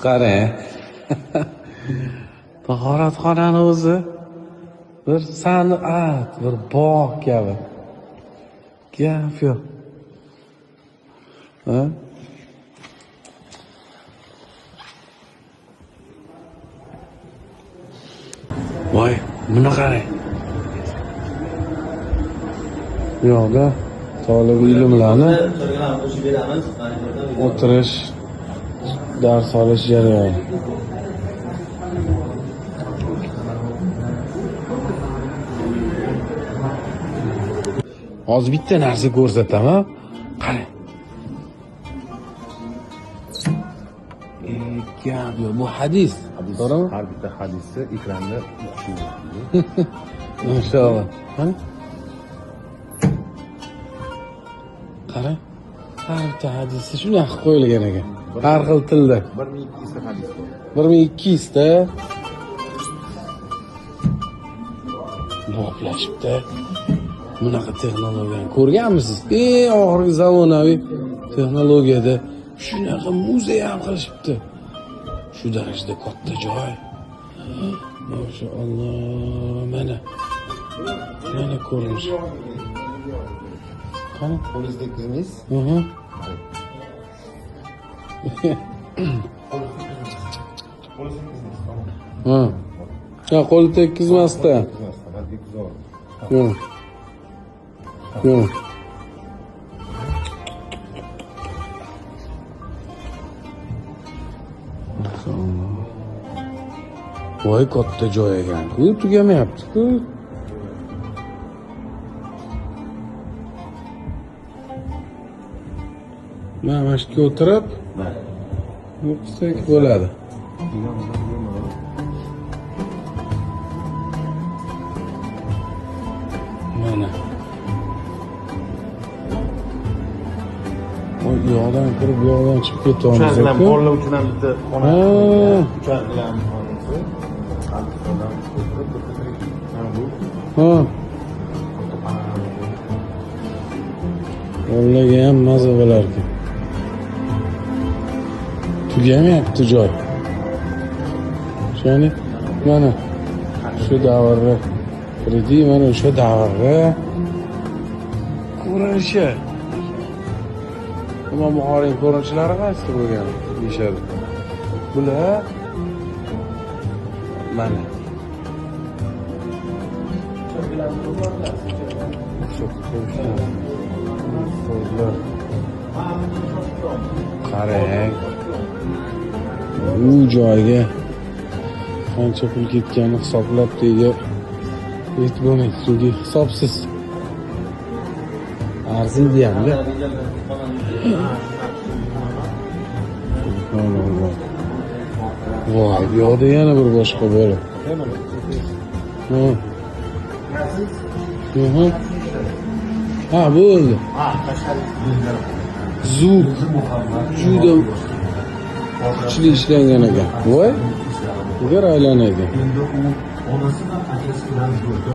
Qarang. Tahoratxonani o'zi bir san'at, bir bog' kabi. Gap yo'q. Ha? Voy, buni qarang. Bu yoqda talab ilmlarni o'tirish, dars olish jarayoni. Hozir bitta narsa ko'rsataman. Qarang. Gap yo'q, bu hadis. To'g'rimi? Har bitta hadisni ekranda o'qish Inshaalloh. Qani? Qarang. Har bitta hadisda shunday qilib qo'yilgan ekan. Har xil tilda. 1200 ta hadis bor. 1200 ta bloklashibdi. Bunaqa texnologiyani ko'rganmisiz? Eng oxirgi zamonaviy texnologiyada shunaqa muzey ham qilishibdi. Shu darajada katta joy. Maşallah. Mana ko'rinish. Qani? Qo'lingizda kizmiz. Ha. Ya qo'l tekkizmasdan. Yo'q. Yo'q. Voy katta joy ekan-ku, tugamayapti-ku. Mana shu yerga o'tirib, o'qisak bo'ladi. Mana. Bu yo'qdan kirib, bu yoqdan chiqib ketyapmiz. Ular bolalar uchun ham bitta xona. Ularni xonasi. Ha. Bolalarga ham maza bo'lar ekan. Tugamayapti joy. Shani mana shu davrda kirdi, mana o'sha davrda ko'rinishi. Imom Buxoriy ko'rinishlari qaysi bo'lgan deyishadi. Bular mana qarang, bu joyga qancha pul ketganini hisoblab deyga yetib bo'lmaydi, chunki hisobsiz arziydi hamda. Voy, bu yoqda yana bir boshqa bola. Ha, bo'ldi. Zuk juda kuchli ishlangan ekan. Voy, gar aylanar ekan.